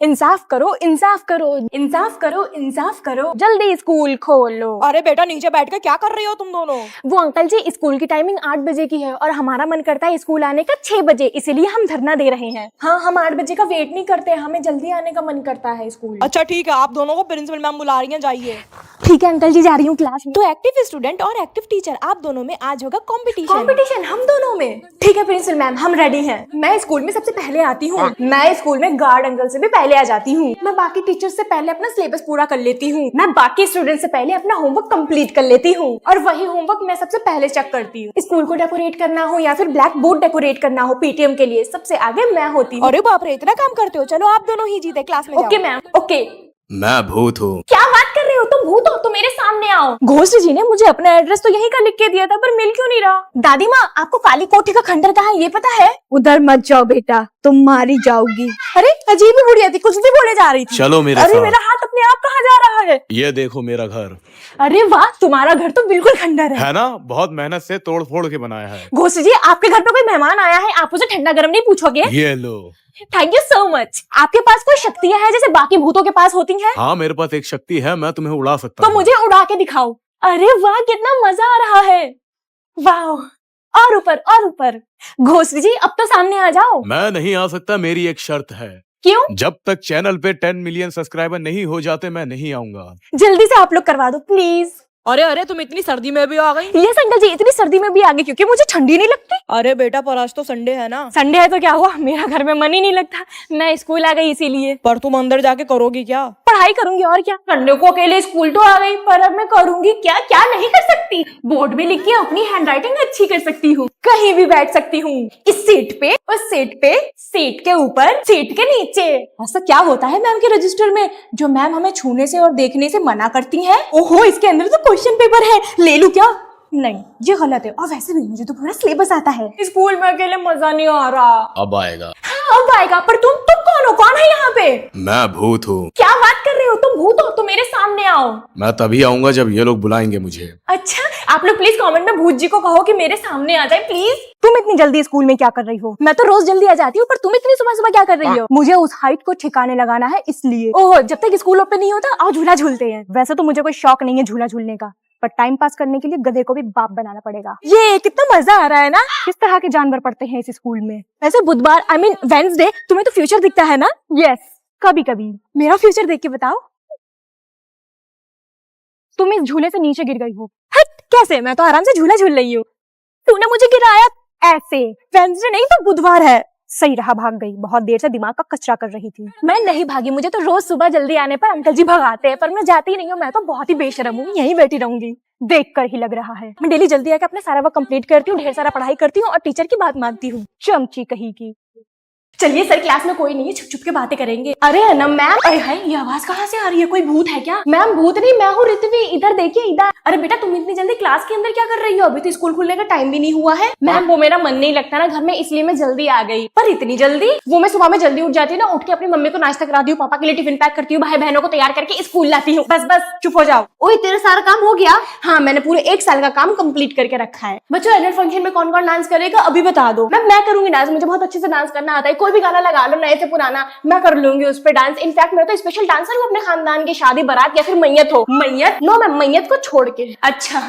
इंसाफ करो, इंसाफ करो, इंसाफ करो, इंसाफ करो, जल्दी स्कूल खोलो। अरे बेटा नीचे बैठ के क्या कर रही हो तुम दोनों? वो अंकल जी, स्कूल की टाइमिंग 8 बजे की है और हमारा मन करता है स्कूल आने का 6 बजे, इसीलिए हम धरना दे रहे हैं। हाँ, हम 8 बजे का वेट नहीं करते, हमें जल्दी आने का मन करता है स्कूल। अच्छा ठीक है, आप दोनों को प्रिंसिपल मैम बुला रही हैं, जाइए। ठीक है अंकल जी, जा रही हूँ क्लास में। तो एक्टिव स्टूडेंट और एक्टिव टीचर, आप दोनों में आज होगा कंपटीशन। कंपटीशन हम दोनों में? ठीक है प्रिंसिपल मैम, हम रेडी हैं। मैं स्कूल में सबसे पहले आती हूँ। मैं स्कूल में गार्ड अंकल से भी पहले आ जाती हूँ। मैं बाकी टीचर से पहले अपना सिलेबस पूरा कर लेती हूँ। मैं बाकी स्टूडेंट से पहले अपना होमवर्क कंप्लीट कर लेती हूँ और वही होमवर्क मैं सबसे पहले चेक करती हूँ। स्कूल को डेकोरेट करना हो या फिर ब्लैक बोर्ड डेकोरेट करना हो पीटीएम के लिए, सबसे आगे मैं होती हूँ। अरे बाप रे, इतना काम करते हो। चलो आप दोनों ही जीते, क्लास में ओके जाओ। Ma'am, okay. मैं भूत हूँ। क्या बात कर रहे हो, तुम भूत हो तो मेरे सामने आओ। घोस्ट जी ने मुझे अपना एड्रेस तो यहीं का लिख के दिया था, पर मिल क्यों नहीं रहा? दादी माँ, आपको काली कोठी का खंडर कहाँ है ये पता है? उधर मत जाओ बेटा, तुम मारी जाओगी। अरे अजीब ही बुढ़िया थी, कुछ भी बोले जा रही थी। चलो मेरे अरे साथ। मेरा हाथ अपने आप कहाँ जा रहा है? ये देखो मेरा घर अरे वाह, तुम्हारा घर तो बिल्कुल खंडर है। है ना, बहुत मेहनत से तोड़ फोड़ के बनाया है। घोस्ट जी, आपके घर पे कोई मेहमान आया है, आप उसे ठंडा गर्म नहीं पूछोगे? ये लो। Thank you so much. आपके पास कोई शक्तियाँ हैं जैसे बाकी भूतों के पास होती हैं? हाँ, मेरे पास एक शक्ति है, मैं तुम्हें उड़ा सकता तो हूँ। मुझे उड़ा के दिखाओ। अरे वाह, कितना मजा आ रहा है। वाह, और ऊपर और ऊपर। घोस्ट जी, अब तो सामने आ जाओ। मैं नहीं आ सकता, मेरी एक शर्त है। क्यों? जब तक चैनल पे 10 मिलियन सब्सक्राइबर नहीं हो जाते मैं नहीं आऊंगा। जल्दी से आप लोग करवा दो प्लीज। अरे अरे, तुम इतनी सर्दी में भी आ गई? यस अंकल जी, इतनी सर्दी में भी आगे क्योंकि मुझे ठंडी नहीं लगती। अरे बेटा, पर आज तो संडे है ना। संडे है तो क्या हुआ, मेरा घर में मन ही नहीं लगता। मैं स्कूल आ गई इसीलिए। पर तुम अंदर जाके करोगी क्या? पढ़ाई करूंगी और क्या। संडे को अकेले स्कूल तो आ गई, पर अब मैं करूंगी क्या? क्या नहीं कर सकती? बोर्ड में लिख के अपनी हैंडराइटिंग अच्छी कर सकती हूँ, कहीं भी बैठ सकती हूँ, इस सीट पे, उस सीट पे, सीट के ऊपर, सीट के नीचे। ऐसा क्या होता है मैम के रजिस्टर में जो मैम हमें छूने से और देखने से मना करती हैं? ओहो, इसके अंदर तो क्वेश्चन पेपर है, ले लूं क्या? नहीं, ये गलत है। और वैसे भी मुझे तो पूरा सिलेबस आता है। स्कूल में अकेले मजा नहीं आ रहा। अब आएगा। हाँ, अब आएगा। पर तुम कौन हो? कौन है यहाँ पे? मैं भूत हूँ। क्या बात कर रहे हो, तुम भूत हो तो मेरे सामने आओ। मैं तभी आऊंगा जब ये लोग बुलाएंगे मुझे। अच्छा, आप लोग प्लीज कमेंट में भूत जी को कहो कि मेरे सामने आ जाए प्लीज। तुम इतनी जल्दी स्कूल में क्या कर रही हो? मैं तो रोज जल्दी आ जाती हूँ, पर तुम इतनी सुबह सुबह क्या कर रही हो? मुझे उस हाइट को ठिकाने लगाना है इसलिए। ओह, जब तक स्कूल ओपन नहीं होता आओ झूला झूलते हैं। वैसे तो मुझे कोई शौक नहीं है झूला झूलने का, पर टाइम पास करने के लिए गधे को भी बाप बनाना पड़ेगा। ये कितना मजा आ रहा है ना। किस तरह के जानवर पढ़ते हैं इस स्कूल में? वैसे बुधवार, आई मीन वेडनेसडे, तुम्हें तो फ्यूचर दिखता है ना? यस, कभी कभी। मेरा फ्यूचर देख के बताओ। तुम इस झूले से नीचे गिर गई हो। हट, कैसे? मैं तो आराम से झूला झूल रही हूँ। तूने मुझे गिराया ऐसे। वेडनेसडे नहीं तो बुधवार है। सही रहा, भाग गई। बहुत देर से दिमाग का कचरा कर रही थी। मैं नहीं भागी, मुझे तो रोज सुबह जल्दी आने पर अंकल जी भगाते हैं, पर मैं जाती नहीं हूँ। मैं तो बहुत ही बेशरम हूँ, यहीं बैठी रहूंगी। देखकर ही लग रहा है। मैं डेली जल्दी आकर अपना सारा वर्क कंप्लीट करती हूँ, ढेर सारा पढ़ाई करती हूँ और टीचर की बात मानती हूँ। चमची कहीं की। चलिए सर, क्लास में कोई नहीं है, छुप छुप के बातें करेंगे। अरे अनम मैम, अरे हाय, ये आवाज कहाँ से आ रही है? कोई भूत है क्या? मैम भूत नहीं, मैं हूँ ऋतवी। इधर देखिए, इधर। अरे बेटा, तुम इतनी जल्दी क्लास के अंदर क्या कर रही हो? अभी तो स्कूल खुलने का टाइम भी नहीं हुआ है। मैम वो मेरा मन नहीं लगता ना घर में, इसलिए मैं जल्दी आ गई। पर इतनी जल्दी? वो मैं सुबह में जल्दी उठ जाती हूँ ना, उठ के अपनी मम्मी को नाश्ता कराती हूँ, पापा के लिए टिफिन पैक करती हूँ, भाई बहनों को तैयार करके स्कूल लाती हूँ। बस बस चुप हो जाओ। ओए, तेरा सारा काम हो गया? हाँ, मैंने पूरे 1 साल का काम कंप्लीट करके रखा है। बच्चों, एनुअल फंक्शन में कौन कौन डांस करेगा अभी बता दो। मैम मैं करूंगी डांस, मुझे बहुत अच्छे से डांस करना आता है। कोई भी गाना लगा लो, नए से पुराना, मैं कर लूंगी उस पे डांस। इनफैक्ट मैं तो स्पेशल डांसर हूँ अपने खानदान की, शादी बारात या फिर मैयत हो। मैयत? नो मैम, मैयत को छोड़ के। अच्छा,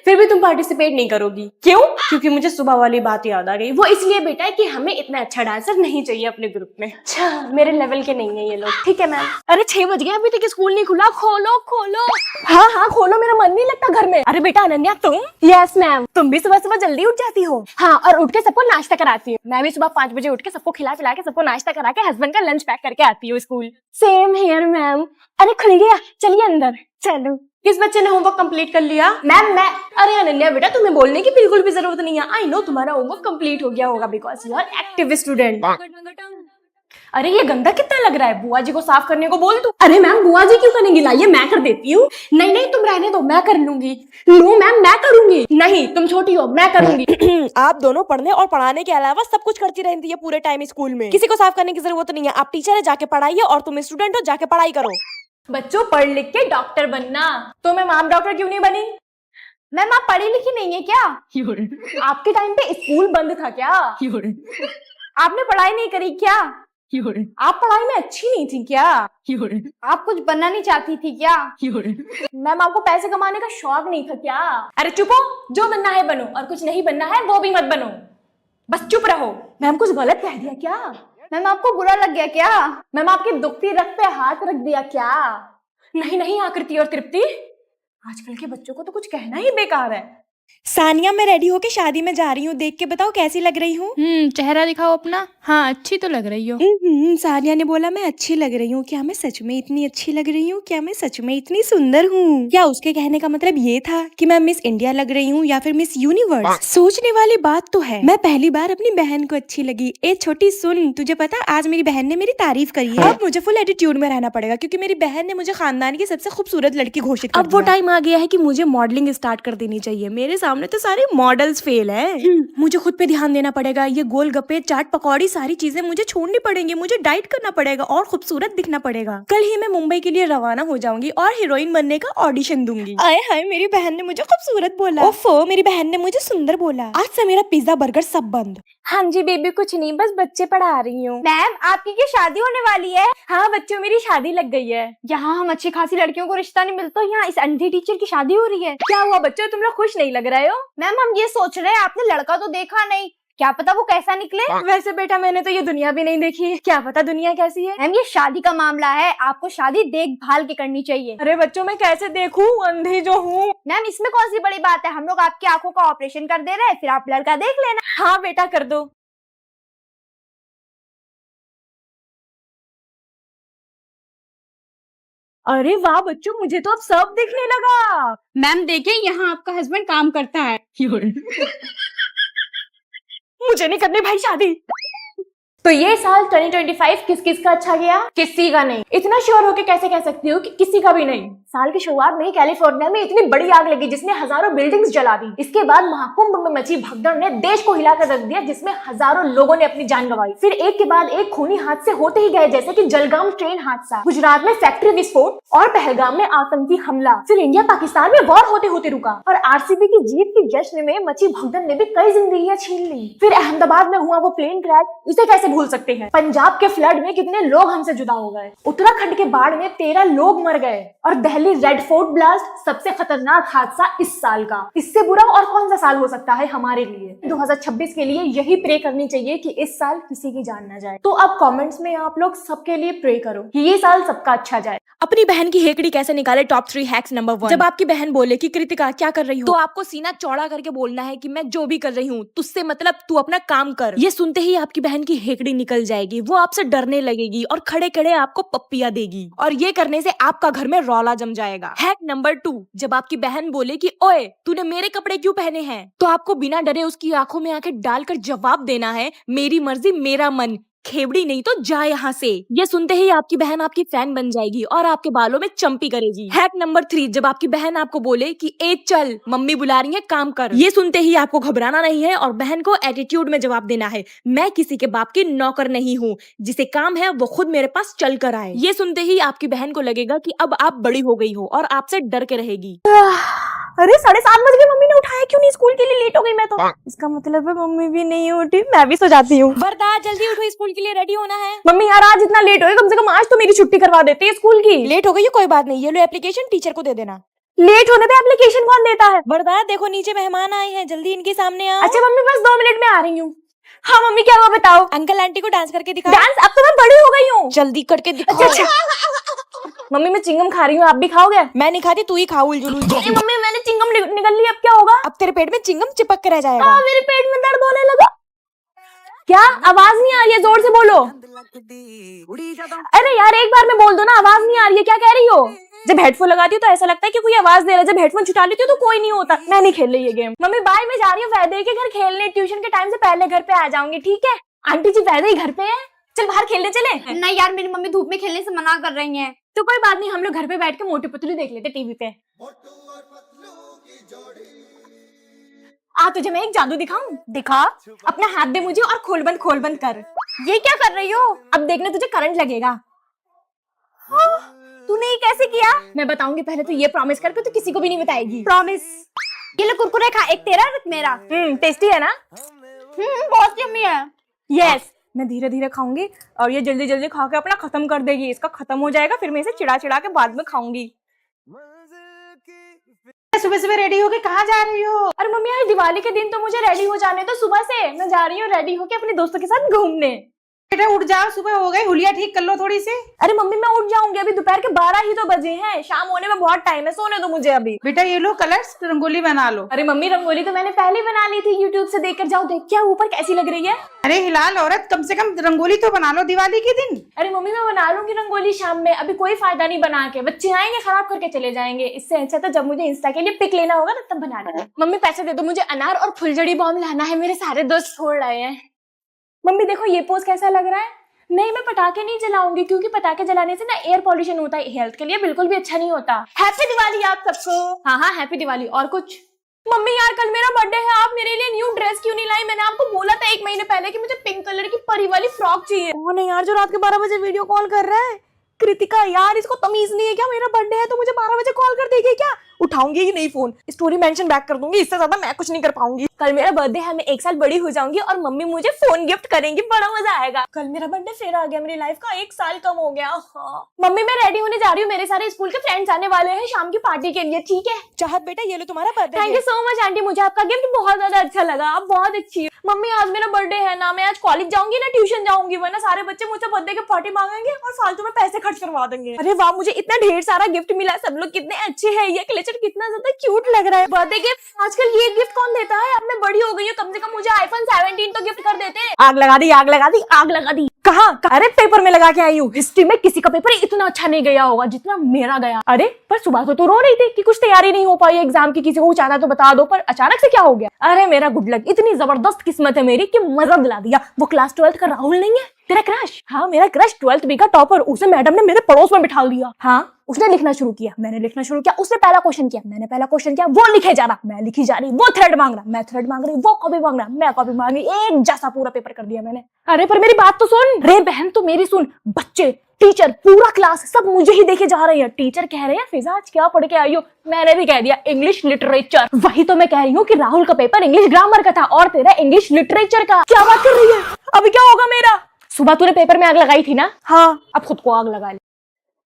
फिर भी तुम पार्टिसिपेट नहीं करोगी? क्यों? क्योंकि मुझे सुबह वाली बात याद आ गई। वो इसलिए बेटा कि हमें इतना अच्छा डांसर नहीं चाहिए अपने ग्रुप में। अच्छा, मेरे लेवल के नहीं है ये लोग। ठीक है मैम। अरे 6 बज गए, अभी तक स्कूल नहीं खुला। खोलो खोलो। हाँ हाँ खोलो, मेरा मन नहीं लगता घर में। अरे बेटा अनन्या, तुम? Yes ma'am. तुम भी सुबह सुबह जल्दी उठ जाती हो? हाँ, और उठ के सबको नाश्ता कराती हूँ। मैं भी सुबह 5 बजे उठ के सबको खिला पिला के सबको नाश्ता करा के हस्बैंड का लंच पैक करके आती हूँ स्कूल। Same here ma'am. अरे खुल गया, चलिए अंदर। चलो। किस बच्चे ने होमवर्क कंप्लीट कर लिया? मैम मैं। अरे अनन्या बेटा, तुम्हें बोलने की बिल्कुल भी जरूरत नहीं है। आई नो तुम्हारा होमवर्क कंप्लीट हो गया होगा because you are active student. अरे ये गंदा कितना लग रहा है, बुआ जी को साफ करने को बोल तू। अरे मैम बुआ जी क्यों करेंगी, लाइए मैं कर देती हूँ। नहीं नहीं तुम रहने दो, मैं कर लूंगी। नो मैम मैं करूंगी। नहीं तुम छोटी हो, मैं करूंगी। आप दोनों पढ़ने और पढ़ाने के अलावा सब कुछ करती रहती है पूरे टाइम स्कूल में। किसी को साफ करने की जरूरत नहीं है। आप टीचर है, जाके पढ़ाइए, और तुम स्टूडेंट हो, जाके पढ़ाई करो। बच्चों, पढ़ लिख के डॉक्टर बनना। तो मैम आप डॉक्टर क्यों नहीं बनी? मैम आप पढ़ी लिखी नहीं है क्या? आपके टाइम पे स्कूल बंद था क्या? आपने पढ़ाई नहीं करी क्या? आप पढ़ाई में अच्छी नहीं थी क्या? आप कुछ बनना नहीं चाहती थी क्या? मैम आपको पैसे कमाने का शौक नहीं था क्या? अरे चुप हो, जो बनना है बनो और कुछ नहीं बनना है वो भी मत बनो, बस चुप रहो। मैम कुछ गलत कह दिया क्या? मैम आपको बुरा लग गया क्या? मैम आपकी दुखती रग पे हाथ रख दिया क्या? नहीं नहीं आकृति और तृप्ति, आजकल के बच्चों को तो कुछ कहना ही बेकार है। सानिया, मैं रेडी होके शादी में जा रही हूँ, देख के बताओ कैसी लग रही हूँ। चेहरा दिखाओ अपना। हाँ, अच्छी तो लग रही हो। सानिया ने बोला मैं अच्छी लग रही हूँ। क्या मैं सच में इतनी अच्छी लग रही हूँ? क्या मैं सच में इतनी सुंदर हूँ? क्या उसके कहने का मतलब ये था कि मैं मिस इंडिया लग रही हूँ या फिर मिस यूनिवर्स? सोचने वाली बात तो है। मैं पहली बार अपनी बहन को अच्छी लगी। ए छोटी सुन, तुझे पता आज मेरी बहन ने मेरी तारीफ करी है। अब मुझे फुल एटीट्यूड में रहना पड़ेगा क्योंकि मेरी बहन ने मुझे खानदान की सबसे खूबसूरत लड़की घोषित कर दिया। अब वो टाइम आ गया है कि मुझे मॉडलिंग स्टार्ट कर देनी चाहिए। मेरे सामने तो सारे मॉडल्स फेल हैं। मुझे खुद पे ध्यान देना पड़ेगा। ये गोलगप्पे, चाट, पकौड़ी सारी चीजें मुझे छोड़नी पड़ेंगी। मुझे डाइट करना पड़ेगा और खूबसूरत दिखना पड़ेगा। कल ही मैं मुंबई के लिए रवाना हो जाऊंगी और हीरोइन बनने का ऑडिशन दूंगी। आए हाय, मेरी बहन ने मुझे खूबसूरत बोला। ओफो, मेरी बहन ने मुझे सुंदर बोला। आज से मेरा पिज्जा बर्गर सब बंद। हाँ जी बेबी, कुछ नहीं, बस बच्चे पढ़ा रही हूँ। मैम आपकी क्या शादी होने वाली है? हाँ बच्चों, मेरी शादी लग गई है। यहाँ हम अच्छी खासी लड़कियों को रिश्ता नहीं मिलता, यहाँ इस अंधी टीचर की शादी हो रही है। क्या हुआ बच्चों, तुम लोग खुश नहीं लग रहे हो? मैम हम ये सोच रहे हैं, आपने लड़का तो देखा नहीं, क्या पता वो कैसा निकले। वैसे बेटा मैंने तो ये दुनिया भी नहीं देखी है, क्या पता दुनिया कैसी है। मैम ये शादी का मामला है, आपको शादी देखभाल के करनी चाहिए। अरे बच्चों मैं कैसे देखूं, अंधी जो हूँ। मैम इसमें कौन सी बड़ी बात है, हम लोग आपकी आंखों का ऑपरेशन कर दे रहे हैं, फिर आप लड़का देख लेना। हाँ बेटा कर दो। अरे वाह बच्चों, मुझे तो अब सब दिखने लगा। मैम देखिए, यहाँ आपका हस्बैंड काम करता है। मुझे नहीं करनी भाई शादी। तो ये साल 2025 किस किस का अच्छा गया? किसी का नहीं। इतना श्योर होके कैसे कह सकती हूँ कि किसी का भी नहीं? साल की शुरुआत में ही कैलिफोर्निया में इतनी बड़ी आग लगी जिसने हजारों बिल्डिंग्स जला दी। इसके बाद महाकुंभ में मची भगदड़ ने देश को हिलाकर रख दिया, जिसमें हजारों लोगों ने अपनी जान गंवाई। फिर एक के बाद एक खूनी हादसे होते ही गए, जैसे कि जलगांव ट्रेन हादसा, गुजरात में फैक्ट्री विस्फोट और पहलगाम में आतंकी हमला। फिर इंडिया पाकिस्तान में वॉर होते होते रुका और आरसीबी की जीत की जश्न में मची भगदड़ ने भी कई जिंदगियां छीन ली। फिर अहमदाबाद में हुआ वो प्लेन क्रैश, उसे कैसे भूल सकते हैं। पंजाब के फ्लड में कितने लोग हमसे जुदा हो गए। उत्तराखंड के बाढ़ में 13 लोग मर गए। और दिल्ली रेड फोर्ट ब्लास्ट सबसे खतरनाक हादसा इस साल का। इससे बुरा और कौन सा साल हो सकता है हमारे लिए? 2026 के लिए यही प्रे करनी चाहिए कि इस साल किसी की जान न जाए। तो अब कमेंट्स में आप लोग सबके लिए प्रे करो कि ये साल सबका अच्छा जाए। अपनी बहन की हेकड़ी कैसे निकाले, टॉप 3 हैक्स नंबर 1। जब आपकी बहन बोले कि कृतिका क्या कर रही हो, तो आपको सीना चौड़ा करके बोलना है कि मैं जो भी कर रही हूँ तुझसे मतलब तू अपना काम कर। ये सुनते ही आपकी बहन की हेकड़ी निकल जाएगी, वो आपसे डरने लगेगी और खड़े खड़े आपको पप्पियां देगी। और ये करने से आपका घर में रौला जम जाएगा। हैक नंबर 2, जब आपकी बहन बोले कि ओए तूने मेरे कपड़े क्यों पहने हैं, तो आपको बिना डरे उसकी आंखों में आंखें डालकर जवाब देना है, मेरी मर्जी मेरा मन, खेबड़ी नहीं तो जा यहाँ से। ये सुनते ही आपकी बहन आपकी फैन बन जाएगी और आपके बालों में चंपी करेगी। हैक नंबर 3, जब आपकी बहन आपको बोले कि ए चल मम्मी बुला रही है काम कर, ये सुनते ही आपको घबराना नहीं है और बहन को एटीट्यूड में जवाब देना है, मैं किसी के बाप की नौकर नहीं हूँ, जिसे काम है वो खुद मेरे पास चल कर आए। ये सुनते ही आपकी बहन को लगेगा कि अब आप बड़ी हो गई हो और आपसे डर के रहेगी। अरे 7:30 बज गए, मम्मी ने उठाया क्यों नहीं? स्कूल के लिए लेट हो गई मैं तो। इसका मतलब है मम्मी भी नहीं उठी, मैं भी सो जाती हूँ। वरदा जल्दी उठो, स्कूल के लिए रेडी होना है। मम्मी यार आज इतना लेट हो गया, कम से कम आज तो मेरी छुट्टी करवा देती है स्कूल की। लेट हो गई कोई बात नहीं, ये लो एप्लीकेशन टीचर को दे देना। लेट होने पे एप्लीकेशन कौन देता है? वरदा देखो नीचे मेहमान आए हैं, जल्दी इनके सामने आओ। अच्छा मम्मी बस 2 मिनट में आ रही हूँ। हाँ मम्मी क्या हुआ बताओ। अंकल आंटी को डांस करके दिखा। डांस? अब तो मैं बड़ी हो गई हूँ। जल्दी करके दिखाओ। अच्छा मम्मी मैं चिंगम खा रही हूँ, आप भी खाओगे? मैं नहीं खाती, तू ही खा उलझुल। मम्मी मैंने चिंगम निकल ली, अब क्या होगा? अब तेरे पेट में चिंगम चिपक के रह जाएगा। मेरे पेट में दर्द होने लगा। क्या आवाज नहीं आ रही है? जोर से बोलो। अरे यार एक बार में बोल दो ना, आवाज नहीं आ रही है, क्या कह रही हो? जब हेडफोन लगाती हूँ तो ऐसा लगता है कि कोई आवाज दे रहा है, जब हेडफोन छुटा लेती हूँ तो कोई नहीं होता। मैं नहीं खेल रही ये गेम। मम्मी बाय, मैं जा रही हूँ वैदे के घर खेलने, ट्यूशन के टाइम से पहले घर पे आ जाऊंगी, ठीक है? आंटी जी वैदे ही घर पे है, चल बाहर खेलने चले। नहीं यार मेरी मम्मी धूप में खेलने से मना कर रही है। तो कोई बात नहीं, हम लोग घर पे बैठ के मोटू पतलू देख लेते टीवी पे। तुझे मैं एक जादू दिखाऊं? दिखा। अपना हाथ दे मुझे और खोल बंद कर। ये क्या कर रही हो? अब देखना तुझे करंट लगेगा। तूने ये कैसे किया? मैं बताऊंगी, पहले तो ये प्रॉमिस कर कि तू किसी को भी नहीं बताएगी। प्रॉमिस। ये ले कुरकुरे खा, एक तेरा एक मेरा। टेस्टी है ना? बहुत यम्मी है। यस, मैं धीरे धीरे खाऊंगी और ये जल्दी जल्दी खा के अपना खत्म कर देगी। इसका खत्म हो जाएगा, फिर मैं इसे चिढ़ा चिढ़ा के बाद में खाऊंगी। सुबह सुबह रेडी होके कहाँ जा रही हो? अरे मम्मी, आज दिवाली के दिन तो मुझे रेडी हो जाने तो सुबह से मैं जा रही हूँ रेडी होके अपने दोस्तों के साथ घूमने। बेटा उठ जाओ, सुबह हो गई, हुलिया ठीक कर लो थोड़ी सी। अरे मम्मी मैं उठ जाऊंगी, अभी दोपहर के 12 ही तो बजे हैं, शाम होने में बहुत टाइम है, सोने दो मुझे अभी। बेटा ये लो कलर्स, रंगोली बना लो। अरे मम्मी रंगोली तो मैंने पहले बना ली थी, यूट्यूब से देखकर। जाओ देख क्या ऊपर कैसी लग रही है। अरे हिलाल औरत, कम से कम रंगोली तो बना लो दिवाली के दिन। अरे मम्मी मैं बना लूंगी रंगोली शाम में, अभी कोई फायदा नहीं बना के, बच्चे आएंगे खराब करके चले जाएंगे। इससे अच्छा तो जब मुझे इंस्टा के लिए पिक लेना होगा ना तब बना लेना। मम्मी पैसे दे दो, मुझे अनार और फुलझड़ी बॉम्ब लाना है, मेरे सारे दोस्त छोड़ रहे हैं। मम्मी देखो ये पोज कैसा लग रहा है। नहीं मैं पटाखे नहीं जलाऊंगी, क्योंकि पटाखे जलाने से ना एयर पॉल्यूशन होता है, हेल्थ के लिए बिल्कुल भी अच्छा नहीं होता। हैप्पी दिवाली आप सबको। हाँ हाँ हैप्पी दिवाली। और कुछ? मम्मी यार कल मेरा बर्थडे है, आप मेरे लिए न्यू ड्रेस क्यों नहीं लाई? मैंने आपको बोला था 1 महीने पहले कि मुझे पिंक कलर की परी वाली फ्रॉक चाहिए। कौन है यार जो रात के 12 बजे वीडियो कॉल कर रहा है? कृतिका यार, इसको तमीज नहीं है क्या? मेरा बर्थडे है तो मुझे 12 बजे कॉल कर देगी क्या? उठाऊंगी ही नहीं फोन, स्टोरी मेंशन बैक कर दूंगी, इससे ज्यादा मैं कुछ नहीं कर पाऊंगी। कल मेरा बर्थडे है, मैं 1 साल बड़ी हो जाऊंगी और मम्मी मुझे फोन गिफ्ट करेंगी, बड़ा मजा आएगा। कल मेरा बर्थडे फिर आ गया, मेरी लाइफ का 1 साल कम हो गया। हाँ। मम्मी मैं रेडी होने जा रही हूँ, मेरे सारे स्कूल के फ्रेंड्स आने वाले हैं शाम की पार्टी के लिए, ठीक है? चाहत बेटा ये लो तुम्हारा birthday. Thank you so much aunty, मुझे आपका गिफ्ट बहुत ज्यादा अच्छा लगा, आप बहुत अच्छी है। मम्मी आज मेरा बर्थडे है ना, मैं आज कॉलेज जाऊंगी ना ट्यूशन जाऊंगी, वरना सारे बच्चे मुझसे बर्थडे के पार्टी मांगेंगे और फालतू में पैसे खर्च करवा देंगे। अरे वाह, मुझे इतना ढेर सारा गिफ्ट मिला, सब लोग कितने अच्छे हैं, ये कलेक्शन कितना ज्यादा क्यूट लग रहा है। बर्थडे गिफ्ट आजकल ये गिफ्ट कौन देता है? अब मैं बड़ी हो गई हूँ, कम से कम मुझे आईफोन 17 तो गिफ्ट कर देते हैं। आग लगा दी, आग लगा दी, आग लगा दी। कहाँ? अरे पेपर में लगा के आई हूँ। हिस्ट्री में किसी का पेपर इतना अच्छा नहीं गया होगा जितना मेरा गया। अरे पर सुबह तो तू रो रही थी कि कुछ तैयारी नहीं हो पाई एग्जाम की, किसी को कुछ आता तो बता दो, पर अचानक से क्या हो गया? अरे मेरा गुड लक, इतनी जबरदस्त किस्मत है मेरी कि मजा दिला दिया। वो क्लास 12th का राहुल नहीं है तेरा क्रश? हाँ मेरा क्रश 12th बी का टॉपर, उसे मैडम ने मेरे पड़ोस में बिठा दिया। हाँ उसने लिखना शुरू किया, मैंने लिखना शुरू किया, उसने पहला क्वेश्चन किया, मैंने पहला क्वेश्चन किया, वो लिखे जा रहा, मैं लिखी जा रही, वो थ्रेड मांग रहा, मैं थ्रेड मांग रही, वो कॉपी मांग रहा, मैं कॉपी मांग रही, एक जैसा पूरा पेपर कर दिया मैंने। अरे पर मेरी बात तो सुन। रे बहन तो मेरी सुन, बच्चे टीचर पूरा क्लास सब मुझे ही देखे जा रहे हैं। टीचर कह रहे हैं फिजा आज क्या पढ़ के आई हो? मैंने भी कह दिया इंग्लिश लिटरेचर। वही तो मैं कह रही हूँ कि राहुल का पेपर इंग्लिश ग्रामर का था और तेरा इंग्लिश लिटरेचर का। क्या बात कर रही है? अभी क्या होगा मेरा? सुबह तूने पेपर में आग लगाई थी ना? हाँ अब खुद को आग लगा ले।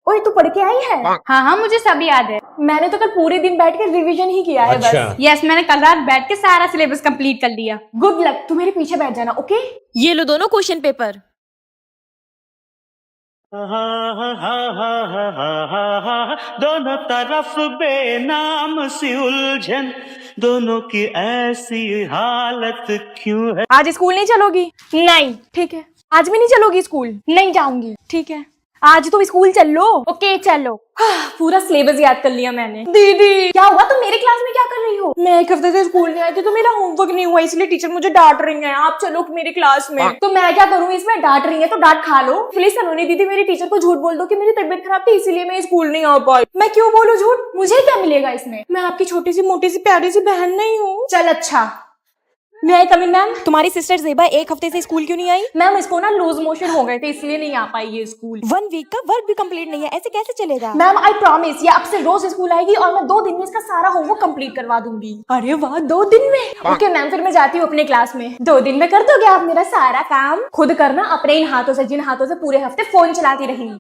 ओए तू पढ़ के आई है? हाँ हाँ मुझे सब याद है। मैंने तो कल पूरे दिन बैठ के रिवीजन ही किया है बस। यस मैंने कल रात बैठ के सारा सिलेबस कंप्लीट कर लिया। गुड लक, तू मेरे पीछे बैठ जाना, ओके? ये लो दोनों क्वेश्चन पेपर। दोनों तरफ बेनाम सी उलझन, दोनों की ऐसी हालत क्यों है? आज स्कूल नहीं चलोगी? नहीं। ठीक है। आज भी नहीं चलोगी स्कूल? नहीं जाऊंगी। ठीक है। आज तो स्कूल चल लो। ओके चलो। पूरा सिलेबस याद कर लिया मैंने। दीदी क्या हुआ, तुम मेरे क्लास में क्या कर रही हो? मैं 1 हफ्ते से स्कूल नहीं आई थी तो मेरा होमवर्क नहीं हुआ, इसलिए टीचर मुझे डांट रही है। आप चलो मेरी क्लास में। तो मैं क्या करूँ इसमें? डांट रही है तो डांट खा लो। प्लीज सलोनी दीदी मेरी टीचर को झूठ बोल दो कि मेरी तबीयत खराब थी इसीलिए मैं स्कूल नहीं आ पाई। मैं क्यों बोलूं झूठ? मुझे क्या मिलेगा इसमें? मैं आपकी छोटी सी मोटी सी प्यारी सी बहन नहीं हूँ? चल अच्छा। मैं कम इन मैम। तुम्हारी सिस्टर जेबा 1 हफ्ते से स्कूल क्यों नहीं आई? मैम इसको ना लूज मोशन हो गए थे इसलिए नहीं आ पाई ये स्कूल। 1 वीक का वर्क भी कंप्लीट नहीं है, ऐसे कैसे चलेगा? मैम आई प्रॉमिस ये अब से रोज स्कूल आएगी और मैं 2 दिन में इसका सारा होमवर्क कंप्लीट करवा दूंगी। अरे वाह 2 दिन में? ओके मैम फिर मैं जाती हूँ अपने क्लास में। 2 दिन में कर दोगे आप मेरा सारा काम? खुद करना अपने इन हाथों से जिन हाथों से पूरे हफ्ते फोन चलाती रही।